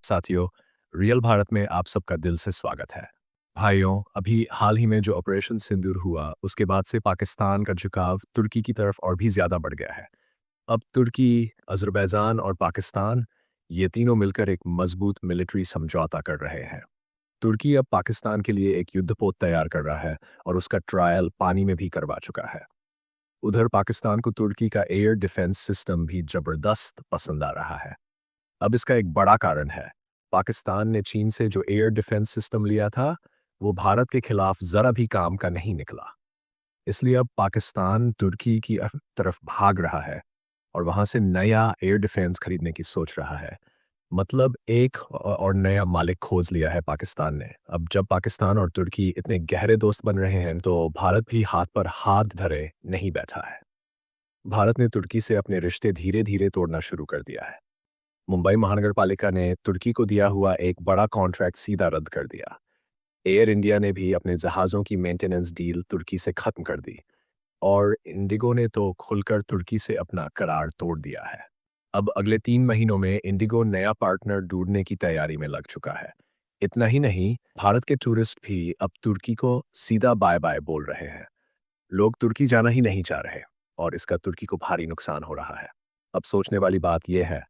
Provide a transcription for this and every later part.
साथियों, रियल भारत में आप सबका दिल से स्वागत है। भाइयों, अभी हाल ही में जो ऑपरेशन सिंदूर हुआ, उसके बाद से पाकिस्तान का झुकाव तुर्की की तरफ और भी ज़्यादा बढ़ गया है। अब तुर्की, अज़रबैजान और पाकिस्तान, ये तीनों मिलकर एक मजबूत मिलिट्री समझौता कर रहे हैं। तुर्की अब पाकिस्तान के लिए एक युद्धपोत तैयार कर रहा है और उसका ट्रायल पानी में भी करवा चुका है। उधर पाकिस्तान को तुर्की का एयर डिफेंस सिस्टम भी जबरदस्त पसंद आ रहा है। अब इसका एक बड़ा कारण है, पाकिस्तान ने चीन से जो एयर डिफेंस सिस्टम लिया था, वो भारत के खिलाफ ज़रा भी काम का नहीं निकला। इसलिए अब पाकिस्तान तुर्की की तरफ भाग रहा है और वहाँ से नया एयर डिफेंस खरीदने की सोच रहा है। मतलब एक और नया मालिक खोज लिया है पाकिस्तान ने। अब जब पाकिस्तान और तुर्की इतने गहरे दोस्त बन रहे हैं, तो भारत भी हाथ पर हाथ धरे नहीं बैठा है। भारत ने तुर्की से अपने रिश्ते धीरे-धीरे तोड़ना शुरू कर दिया है। मुंबई महानगर पालिका ने तुर्की को दिया हुआ एक बड़ा कॉन्ट्रैक्ट सीधा रद्द कर दिया। एयर इंडिया ने भी अपने जहाज़ों की मेंटेनेंस डील तुर्की से खत्म कर दी और इंडिगो ने तो खुलकर तुर्की से अपना करार तोड़ दिया है। अब अगले 3 महीनों में इंडिगो नया पार्टनर ढूंढने की तैयारी में लग चुका है। इतना ही नहीं, भारत के टूरिस्ट भी अब तुर्की को सीधा बाय बाय बोल रहे हैं। लोग तुर्की जाना ही नहीं चाह रहे और इसका तुर्की को भारी नुकसान हो रहा है। अब सोचने वाली बात यह है,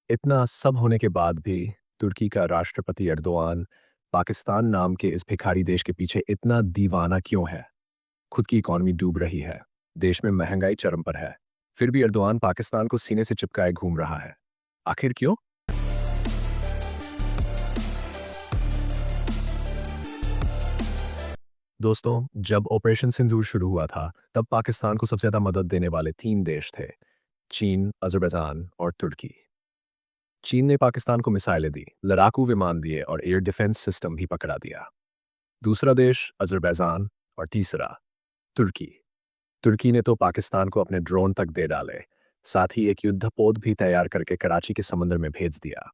इतना सब होने के बाद भी तुर्की का राष्ट्रपति एर्दोआन पाकिस्तान नाम के इस भिखारी देश के पीछे इतना दीवाना क्यों है? खुद की इकॉनमी डूब रही है, देश में महंगाई चरम पर है, फिर भी एर्दोआन पाकिस्तान को सीने से चिपकाए घूम रहा है। आखिर क्यों? दोस्तों, जब ऑपरेशन सिंदूर शुरू हुआ था, तब पाकिस्तान को सबसे ज़्यादा मदद देने वाले 3 देश थे: चीन, अज़रबैजान और तुर्की। चीन ने पाकिस्तान को मिसाइलें दी, लड़ाकू विमान दिए और एयर डिफेंस सिस्टम भी पकड़ा दिया। दूसरा देश अज़रबैजान और तीसरा तुर्की। तुर्की ने तो पाकिस्तान को अपने ड्रोन तक दे डाले, साथ ही एक युद्धपोत भी तैयार करके कराची के समंदर में भेज दिया।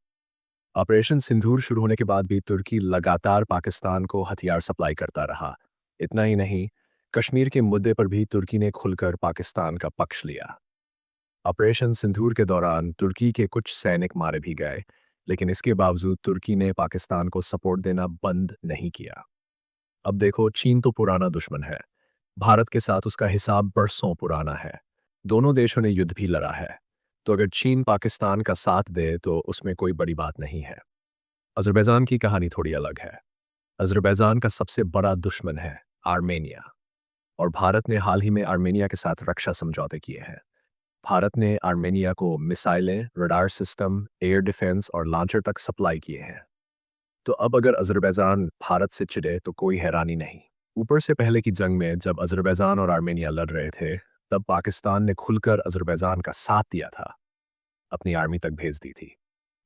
ऑपरेशन सिंदूर शुरू होने के बाद भी तुर्की लगातार पाकिस्तान को हथियार सप्लाई करता रहा। इतना ही नहीं, कश्मीर के मुद्दे पर भी तुर्की ने खुलकर पाकिस्तान का पक्ष लिया। ऑपरेशन सिंदूर के दौरान तुर्की के कुछ सैनिक मारे भी गए, लेकिन इसके बावजूद तुर्की ने पाकिस्तान को सपोर्ट देना बंद नहीं किया। अब देखो, चीन तो पुराना दुश्मन है। भारत के साथ उसका हिसाब बरसों पुराना है। दोनों देशों ने युद्ध भी लड़ा है। तो अगर चीन पाकिस्तान का साथ दे तो उसमें कोई बड़ी बात नहीं है। अज़रबैजान की कहानी थोड़ी अलग है। अज़रबैजान का सबसे बड़ा दुश्मन है आर्मेनिया, और भारत ने हाल ही में आर्मेनिया के साथ रक्षा समझौते किए हैं। भारत ने आर्मेनिया को मिसाइलें, रडार सिस्टम, एयर डिफेंस और लॉन्चर तक सप्लाई किए हैं। तो अब अगर अज़रबैजान भारत से चिढ़े तो कोई हैरानी नहीं। ऊपर से पहले की जंग में जब अज़रबैजान और आर्मेनिया लड़ रहे थे, तब पाकिस्तान ने खुलकर अज़रबैजान का साथ दिया था, अपनी आर्मी तक भेज दी थी।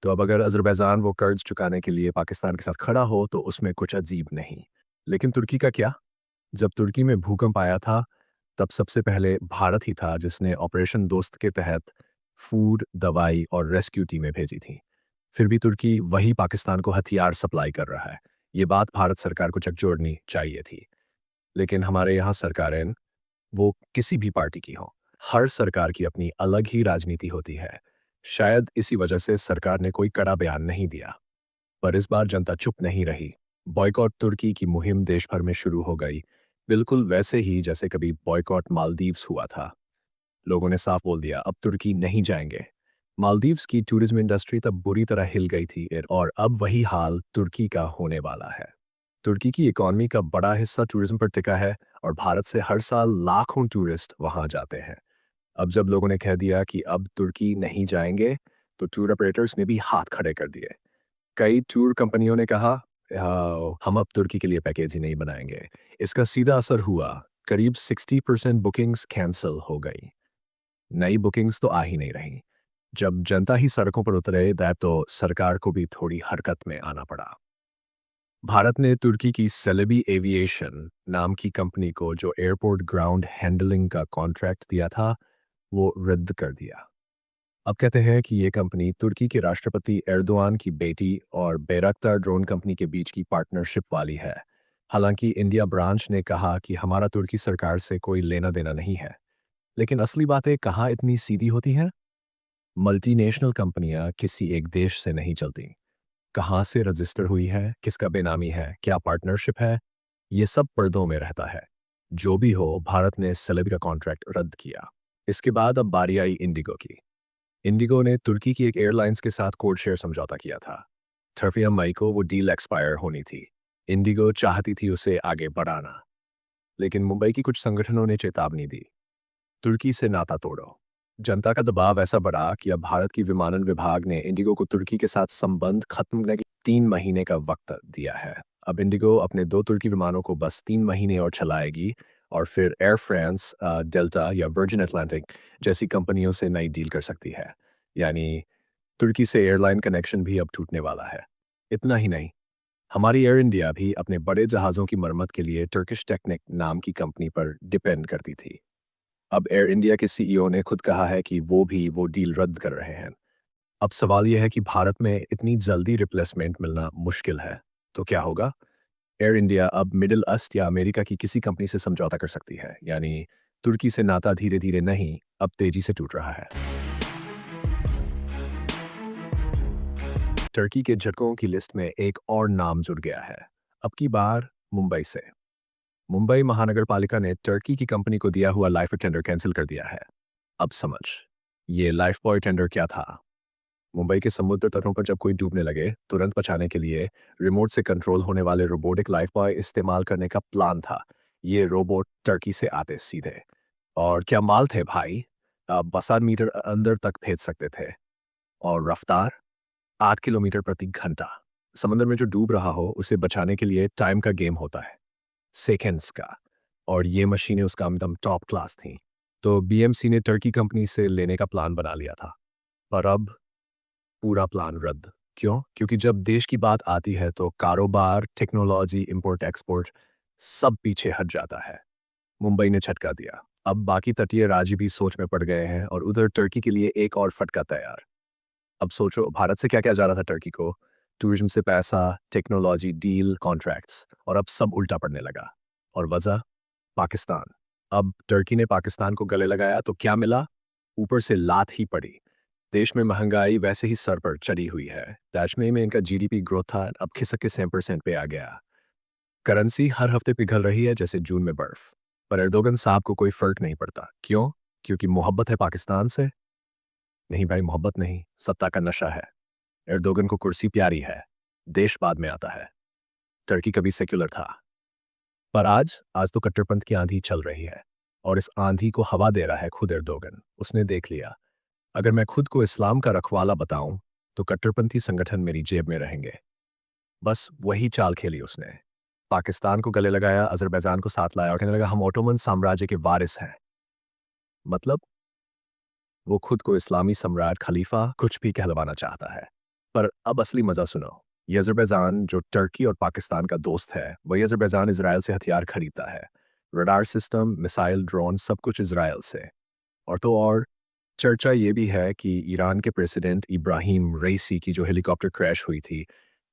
तो अब अगर अज़रबैजान वो कर्ज चुकाने के लिए पाकिस्तान के साथ खड़ा हो तो उसमें कुछ अजीब नहीं। लेकिन तुर्की का क्या? जब तुर्की में भूकंप आया था, तब सबसे पहले भारत ही था जिसने ऑपरेशन दोस्त के तहत फूड, दवाई और रेस्क्यू टीमें भेजी थी। फिर भी तुर्की वही पाकिस्तान को हथियार सप्लाई कर रहा है। ये बात भारत सरकार को झकझोरनी चाहिए थी। लेकिन हमारे यहाँ सरकारें, वो किसी भी पार्टी की हो, हर सरकार की अपनी अलग ही राजनीति होती है। शायद इसी वजह से सरकार ने कोई कड़ा बयान नहीं दिया। पर इस बार जनता चुप नहीं रही। बॉयकॉट तुर्की की मुहिम देश भर में शुरू हो गई, बिल्कुल वैसे ही जैसे कभी बॉयकॉट मालदीव्स हुआ था। लोगों ने साफ बोल दिया, अब तुर्की नहीं जाएंगे। मालदीव्स की टूरिज्म इंडस्ट्री तब बुरी तरह हिल गई थी और अब वही हाल तुर्की का होने वाला है। तुर्की की इकॉनमी का बड़ा हिस्सा टूरिज्म पर टिका है और भारत से हर साल लाखों टूरिस्ट वहां जाते हैं। अब जब लोगों ने कह दिया कि अब तुर्की नहीं जाएंगे, तो टूर ऑपरेटर्स ने भी हाथ खड़े कर दिए। कई टूर कंपनियों ने कहा, हम अब तुर्की के लिए पैकेज ही नहीं बनाएंगे।" इसका सीधा असर हुआ, करीब 60% बुकिंग्स कैंसिल हो गई। नई बुकिंग्स तो आ ही नहीं रही। जब जनता ही सड़कों पर उतरे, तब तो सरकार को भी थोड़ी हरकत में आना पड़ा। भारत ने तुर्की की सेलेबी एविएशन नाम की कंपनी को जो एयरपोर्ट ग्राउंड हैंडलिंग का कॉन्ट्रैक्ट दिया था, वो रद्द कर दिया। अब कहते हैं कि ये कंपनी तुर्की के राष्ट्रपति एर्दोआन की बेटी और बैरक्तार ड्रोन कंपनी के बीच की पार्टनरशिप वाली है। हालांकि इंडिया ब्रांच ने कहा कि हमारा तुर्की सरकार से कोई लेना देना नहीं है। लेकिन असली बातें कहाँ इतनी सीधी होती हैं? मल्टीनेशनल कंपनियां किसी एक देश से नहीं चलती। कहाँ से रजिस्टर हुई है, किसका बेनामी है, क्या पार्टनरशिप है, ये सब पर्दों में रहता है। जो भी हो, भारत ने सेलेब का कॉन्ट्रैक्ट रद्द किया। इसके बाद अब बारी आई इंडिगो की। इंडिगो ने तुर्की की एक एयरलाइंस के साथ कोड शेयर समझौता किया था। 30 मई को वो डील एक्सपायर होनी थी। इंडिगो चाहती थी उसे आगे बढ़ाना, लेकिन मुंबई की कुछ संगठनों ने चेतावनी दी, तुर्की से नाता तोड़ो। जनता का दबाव ऐसा बढ़ा कि अब भारत की विमानन विभाग ने इंडिगो को तुर्की के साथ संबंध खत्म करने के 3 महीने का वक्त दिया है। अब इंडिगो अपने 2 तुर्की विमानों को बस 3 महीने और चलाएगी और फिर एयर फ्रांस, डेल्टा या वर्जिन अटलांटिक जैसी कंपनियों से नई डील कर सकती है। यानी तुर्की से एयरलाइन कनेक्शन भी अब टूटने वाला है। इतना ही नहीं, हमारी एयर इंडिया भी अपने बड़े जहाज़ों की मरम्मत के लिए टर्किश टेक्निक नाम की कंपनी पर डिपेंड करती थी। अब एयर इंडिया के सीईओ ने खुद कहा है कि वो डील रद्द कर रहे हैं। अब सवाल यह है कि भारत में इतनी जल्दी रिप्लेसमेंट मिलना मुश्किल है। तो क्या होगा? एयर इंडिया अब मिडिल ईस्ट या अमेरिका की किसी कंपनी से समझौता कर सकती है। यानी तुर्की से नाता धीरे-धीरे नहीं, अब तेजी से टूट रहा है। टर्की के झटकों की लिस्ट में एक और नाम जुड़ गया है। अब की बार मुंबई से। मुंबई महानगर पालिका ने टर्की की कंपनी को दिया हुआ लाइफ टेंडर कैंसिल कर दिया है। अब समझ, ये लाइफ बॉय टेंडर क्या था? मुंबई के समुद्र तटों पर जब कोई डूबने लगे, तुरंत बचाने के लिए रिमोट से कंट्रोल होने वाले रोबोटिक लाइफ बॉय इस्तेमाल करने का प्लान था। ये रोबोट टर्की से आते सीधे। और क्या माल थे भाई! 12 मीटर अंदर तक भेज सकते थे। और रफ्तार 8 किलोमीटर प्रति घंटा। समंदर में जो डूब रहा हो उसे बचाने के लिए टाइम का गेम होता है, सेकेंड्स का। और ये मशीनें उसका एकदम टॉप क्लास थी। तो बीएमसी ने टर्की कंपनी से लेने का प्लान बना लिया था। पर अब पूरा प्लान रद्द। क्यों? क्योंकि जब देश की बात आती है तो कारोबार, टेक्नोलॉजी, इंपोर्ट एक्सपोर्ट सब पीछे हट जाता है। मुंबई ने झटका दिया। अब बाकी तटीय राज्य भी सोच में पड़ गए हैं और उधर टर्की के लिए एक और फटका तैयार। अब सोचो, भारत से क्या-क्या जा रहा था टर्की को? टूरिज्म से पैसा, टेक्नोलॉजी, डील, कॉन्ट्रैक्ट्स, और अब सब उल्टा पड़ने लगा। और वजह? पाकिस्तान। अब टर्की ने पाकिस्तान को गले लगाया तो क्या मिला? ऊपर से लात ही पड़ी। देश में महंगाई वैसे ही सर पर चढ़ी हुई है। मई में इनका जीडीपी ग्रोथ था, अब खिसक के 7% पे आ गया। करेंसी हर हफ्ते पिघल रही है जैसे जून में बर्फ। पर एर्दोगन साहब को कोई फर्क नहीं पड़ता। क्यों? क्योंकि मोहब्बत है पाकिस्तान से? नहीं भाई, मोहब्बत नहीं, सत्ता का नशा है। एर्दोगन को कुर्सी प्यारी है, देश बाद में आता है। टर्की कभी सेक्युलर था, पर आज तो कट्टरपंथ की आंधी चल रही है और इस आंधी को हवा दे रहा है खुद एर्दोगन। उसने देख लिया, अगर मैं खुद को इस्लाम का रखवाला बताऊं तो कट्टरपंथी संगठन मेरी जेब में रहेंगे। बस वही चाल खेली उसने। पाकिस्तान को गले लगाया, अजरबैजान को साथ लाया और कहने लगा हम ओटोमन साम्राज्य के वारिस हैं। मतलब वो खुद को इस्लामी सम्राट, खलीफा, कुछ भी कहलवाना चाहता है। पर अब असली मजा सुनो। ये अज़रबैजान जो टर्की और पाकिस्तान का दोस्त है, वही अज़रबैजान इज़राइल से हथियार खरीदता है। रडार सिस्टम, मिसाइल, ड्रोन सब कुछ इज़राइल से। और तो और, चर्चा ये भी है कि ईरान के प्रेसिडेंट इब्राहिम रईसी की जो हेलीकॉप्टर क्रैश हुई थी,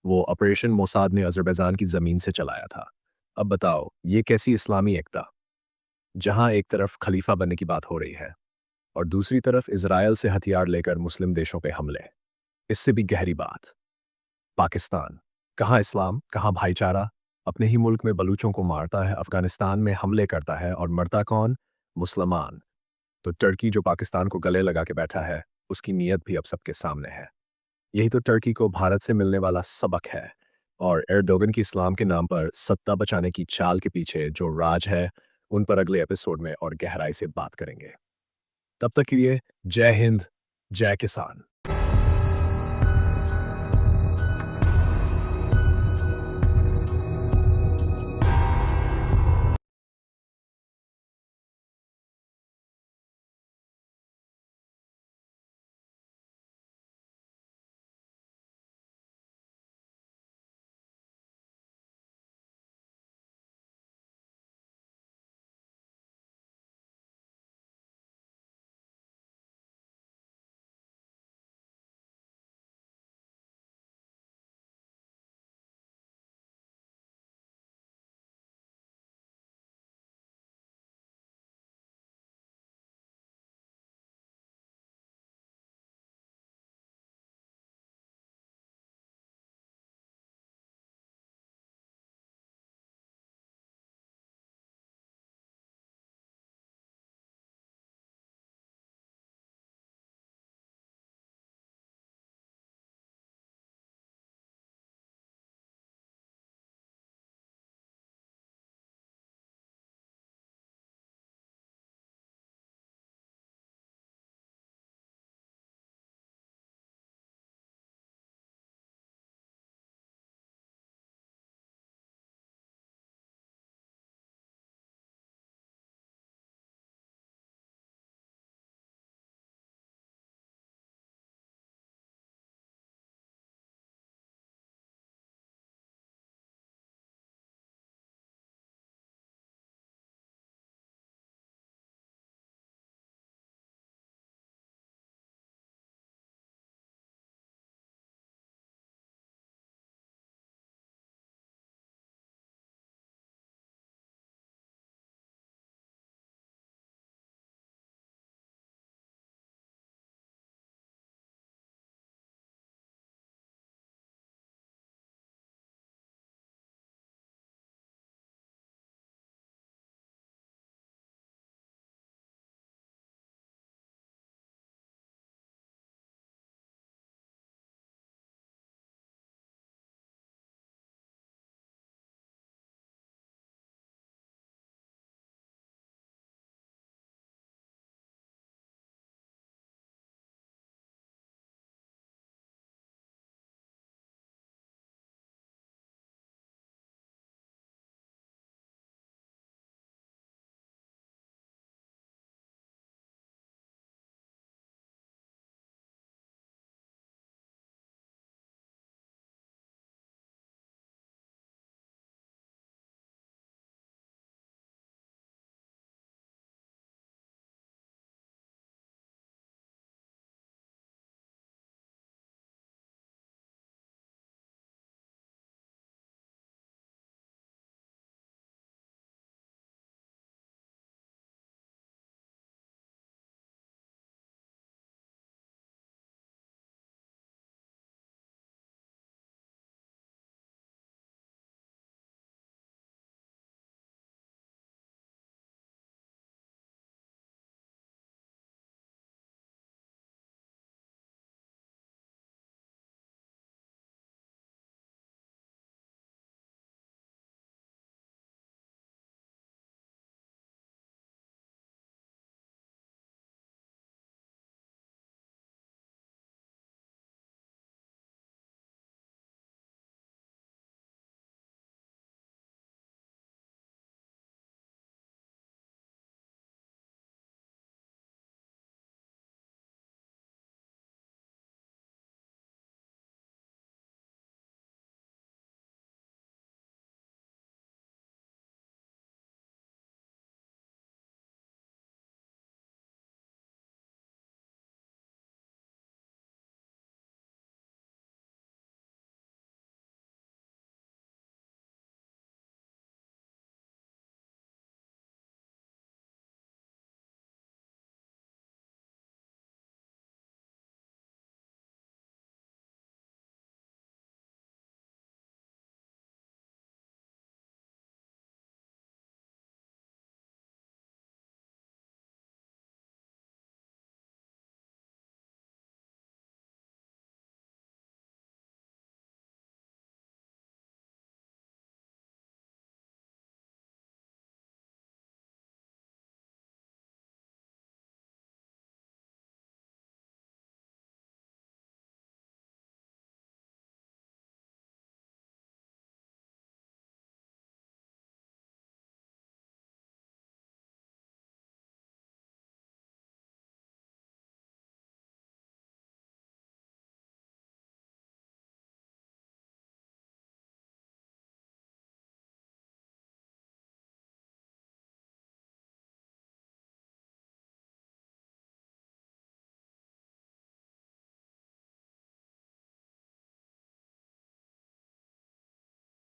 वो ऑपरेशन मोसाद ने अज़रबैजान की ज़मीन से चलाया था। अब बताओ, ये कैसी इस्लामी एकता? जहाँ एक तरफ खलीफा बनने की बात हो रही है और दूसरी तरफ इज़राइल से हथियार लेकर मुस्लिम देशों पे हमले। इससे भी गहरी बात, पाकिस्तान, कहाँ इस्लाम, कहाँ भाईचारा? अपने ही मुल्क में बलूचों को मारता है, अफगानिस्तान में हमले करता है और मरता कौन? मुसलमान। तो टर्की जो पाकिस्तान को गले लगा के बैठा है, उसकी नीयत भी अब सबके सामने है। यही तो टर्की को भारत से मिलने वाला सबक है। और एर्दोगन की इस्लाम के नाम पर सत्ता बचाने की चाल के पीछे जो राज है, उन पर अगले एपिसोड में और गहराई से बात करेंगे। तब तक के लिए जय हिंद, जय किसान।